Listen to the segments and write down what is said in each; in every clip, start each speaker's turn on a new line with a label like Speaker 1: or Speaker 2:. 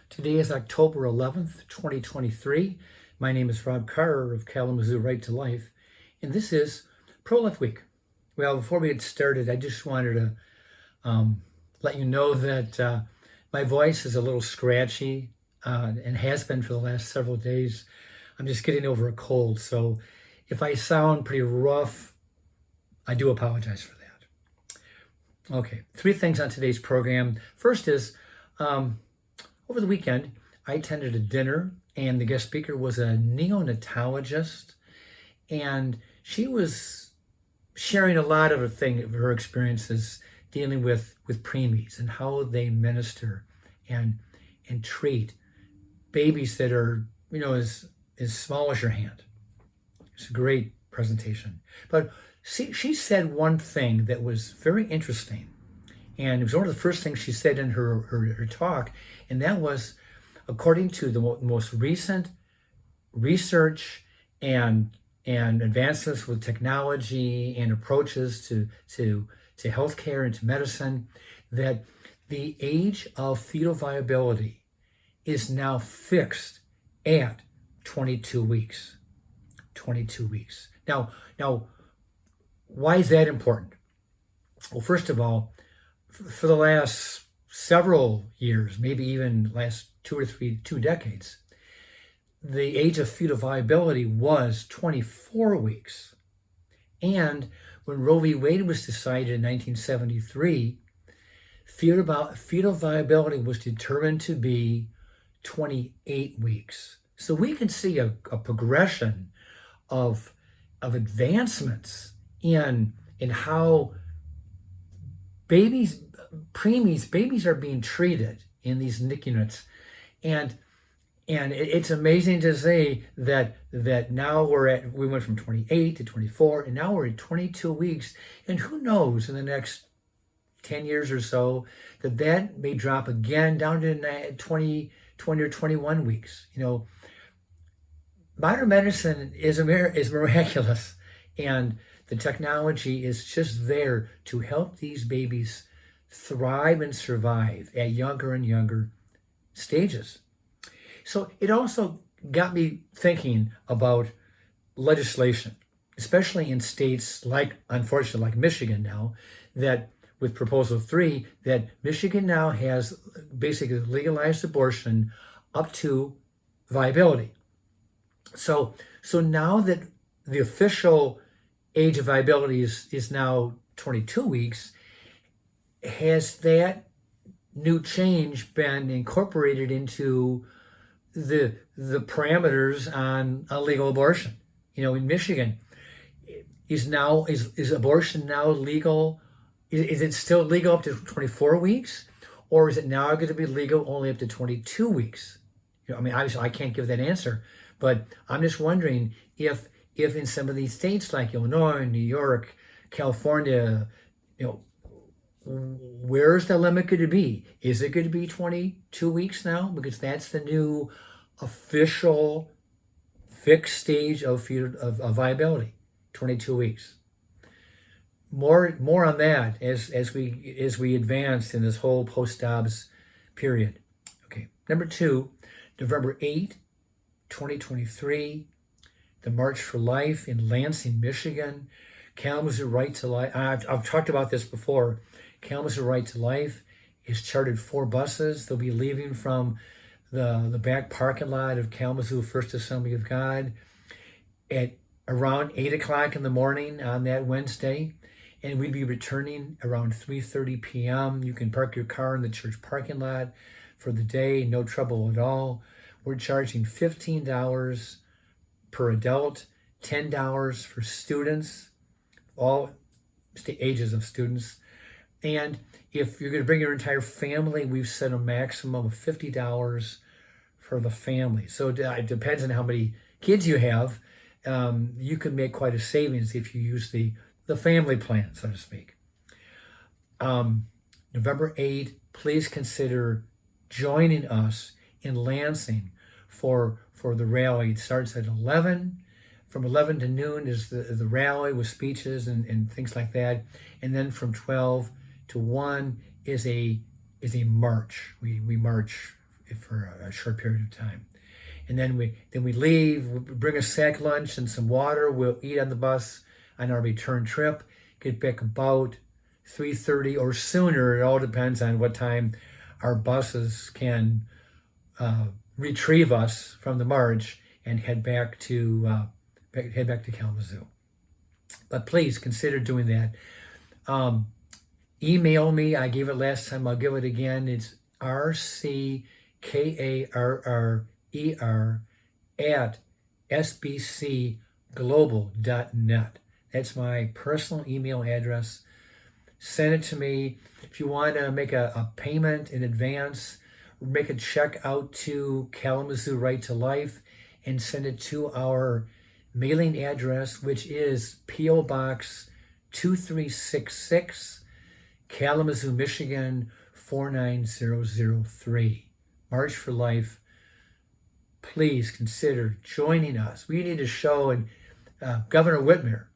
Speaker 1: Today is October 11th, 2023. My name is Rob Carter of Kalamazoo Right to Life, and this is Pro-Life Week. Well, before we get started, I just wanted to let you know that my voice is a little scratchy and has been for the last several days. I'm just getting over a cold, so if I sound pretty rough, I do apologize for that. Okay, three things on today's program. First is, over the weekend, I attended a dinner, and the guest speaker was a neonatologist, and she was sharing a lot of her experiences dealing with preemies and how they minister and treat babies that are as small as your hand. It's a great presentation, but she said one thing that was very interesting. And it was one of the first things she said in her talk, and that was, according to the most recent research and advancements with technology and approaches to healthcare and to medicine, that the age of fetal viability is now fixed at 22 weeks. 22 weeks. Now, why is that important? Well, first of all, for the last several years, maybe even last two decades, the age of fetal viability was 24 weeks. And when Roe v. Wade was decided in 1973, fetal viability was determined to be 28 weeks. So we can see a progression of advancements in how babies are being treated in these NICU units, and it's amazing to say that now we went from 28 to 24, and now we're at 22 weeks, and who knows, in the next 10 years or so, that may drop again down to 20 or 21 weeks. Modern medicine is miraculous, and the technology is just there to help these babies thrive and survive at younger and younger stages. So it also got me thinking about legislation, especially in states unfortunately, like Michigan now, that with Proposal 3, that Michigan now has basically legalized abortion up to viability. So now that the official age of viability is now 22 weeks, has that new change been incorporated into the parameters on legal abortion? In Michigan, is abortion now legal? Is it still legal up to 24 weeks, or is it now going to be legal only up to 22 weeks? Obviously I can't give that answer, but I'm just wondering if in some of these states like Illinois, New York, California, where's the limit going to be? Is it going to be 22 weeks now? Because that's the new official fixed stage of viability, 22 weeks. More on that as we advance in this whole post-Dobbs period. Okay, number 2, November 8, 2023, the March for Life in Lansing, Michigan. Kalamazoo Right to Life. I've talked about this before. Kalamazoo Right to Life is chartered 4 buses. They'll be leaving from the back parking lot of Kalamazoo First Assembly of God at around 8 o'clock in the morning on that Wednesday. And we'd be returning around 3:30 p.m. You can park your car in the church parking lot for the day, no trouble at all. We're charging $15 per adult, $10 for students, all ages of students. And if you're going to bring your entire family, we've set a maximum of $50 for the family. So it depends on how many kids you have. You can make quite a savings if you use the family plan, so to speak. November 8th, please consider joining us in Lansing for the rally. It starts at 11. From 11 to noon is the rally with speeches and things like that. And then from 12 to 1 is a march. We march for a short period of time. And then we leave, we bring a sack lunch and some water. We'll eat on the bus on our return trip, get back about 3:30 or sooner. It all depends on what time our buses can retrieve us from the march and head back to Kalamazoo. But please consider doing that. Email me. I gave it last time. I'll give it again. It's rckarrer@sbcglobal.net. That's my personal email address. Send it to me. If you want to make a payment in advance, make a check out to Kalamazoo Right to Life and send it to our mailing address, which is P.O. Box 2366, Kalamazoo, Michigan 49003. March for Life. Please consider joining us. We need to show, and Governor Whitmer,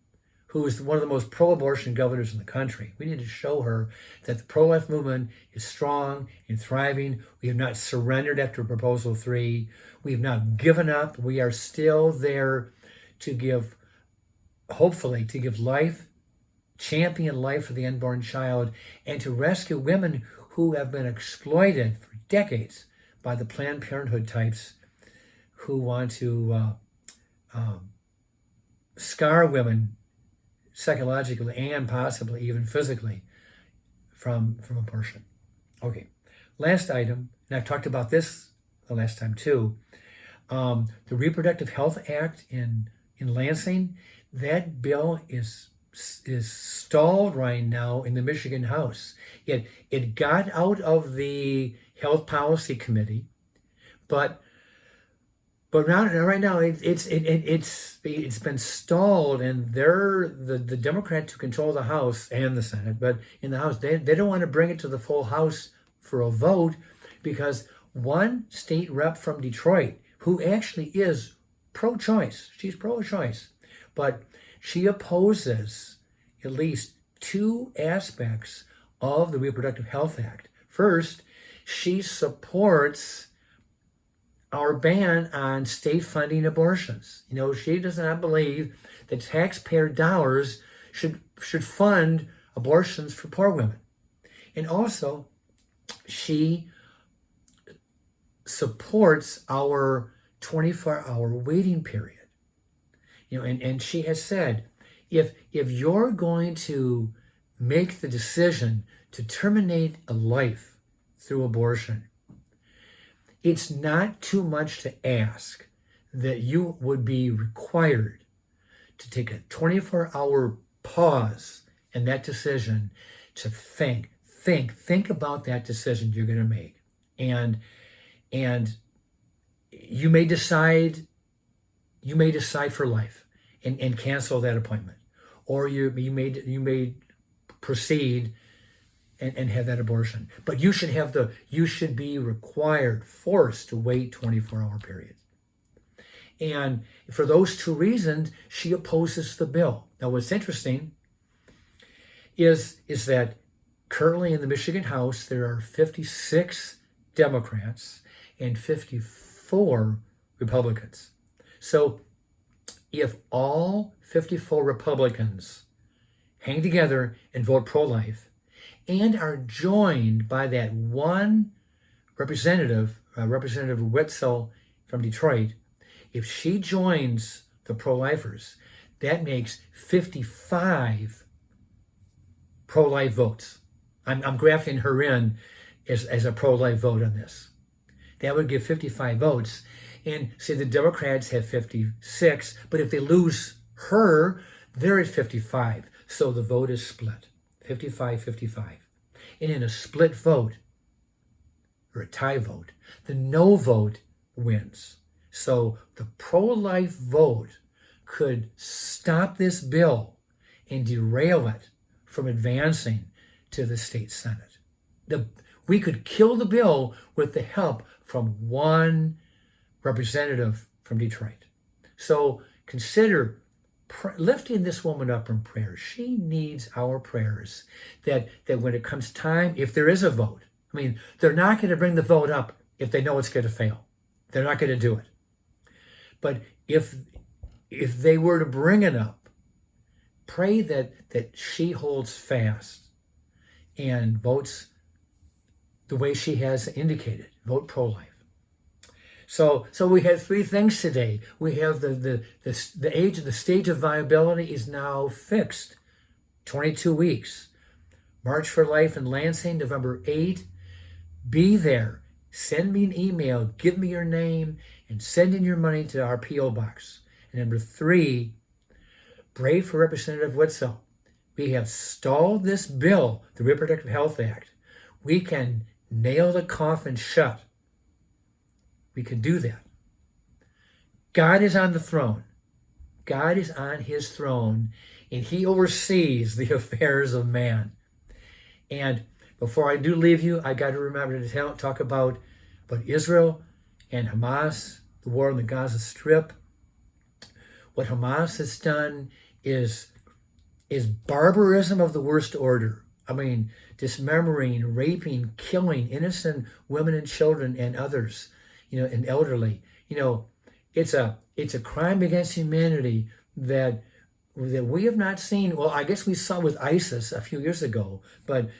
Speaker 1: who is one of the most pro-abortion governors in the country, we need to show her that the pro-life movement is strong and thriving. We have not surrendered after Proposal 3. We have not given up. We are still there to give, hopefully, to give life, champion life for the unborn child, and to rescue women who have been exploited for decades by the Planned Parenthood types who want to scar women psychologically and possibly even physically from abortion. Okay, last item, and I've talked about this the last time too, the Reproductive Health Act in Lansing. That bill is stalled right now in the Michigan House. It got out of the Health Policy Committee, but right now it's been stalled, and they're the Democrats who control the House and the Senate, but in the House they don't want to bring it to the full House for a vote because one state rep from Detroit, who actually is pro-choice, she's pro-choice, but she opposes at least two aspects of the Reproductive Health Act. First, she supports our ban on state funding abortions. She does not believe that taxpayer dollars should fund abortions for poor women. And also, she supports our 24-hour waiting period. And she has said, if you're going to make the decision to terminate a life through abortion, it's not too much to ask that you would be required to take a 24-hour pause in that decision to think about that decision you're going to make. And you may decide for life and cancel that appointment, or you may proceed and have that abortion. But you should be forced to wait 24-hour periods. And for those two reasons, she opposes the bill. Now, what's interesting is that currently in the Michigan House, there are 56 Democrats and 54 Republicans. So if all 54 Republicans hang together and vote pro-life and are joined by that one representative, Representative Wetzel from Detroit, if she joins the pro-lifers, that makes 55 pro-life votes. I'm grafting her in as a pro-life vote on this. That would give 55 votes. And say the Democrats have 56, but if they lose her, they're at 55. So the vote is split, 55-55. And in a split vote, or a tie vote, the no vote wins. So the pro-life vote could stop this bill and derail it from advancing to the state Senate. We could kill the bill with the help from one representative from Detroit. So consider lifting this woman up in prayer. She needs our prayers that when it comes time, if there is a vote, they're not going to bring the vote up if they know it's going to fail. They're not going to do it. But if they were to bring it up, pray that she holds fast and votes the way she has indicated. Vote pro-life. So we had three things today. We have the age, the stage of viability is now fixed, 22 weeks. March for Life in Lansing, November 8. Be there. Send me an email. Give me your name and send in your money to our P.O. Box. And number 3, pray for Representative Witzel. We have stalled this bill, the Reproductive Health Act. We can nail the coffin shut. We can do that. God is on the throne. God is on his throne, and he oversees the affairs of man. And before I do leave you, I got to remember to talk about Israel and Hamas, the war on the Gaza Strip. What Hamas has done is barbarism of the worst order. I mean, dismembering, raping, killing innocent women and children and others, and elderly. It's a crime against humanity that we have not seen. Well, I guess we saw with ISIS a few years ago, but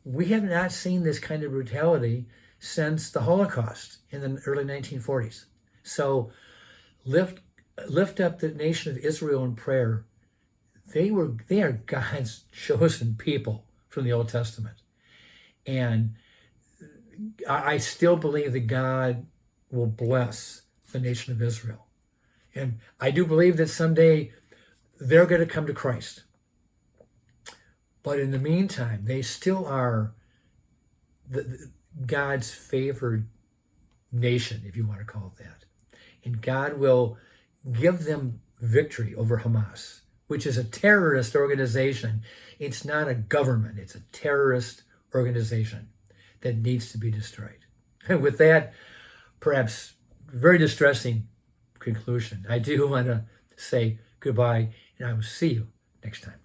Speaker 1: we have not seen this kind of brutality since the Holocaust in the early 1940s. So lift up the nation of Israel in prayer. They are God's chosen people from the Old Testament. And I still believe that God will bless the nation of Israel. And I do believe that someday they're going to come to Christ. But in the meantime, they still are God's favored nation, if you want to call it that. And God will give them victory over Hamas, which is a terrorist organization. It's not a government. It's a terrorist organization that needs to be destroyed. And with that, perhaps very distressing conclusion, I do want to say goodbye, and I will see you next time.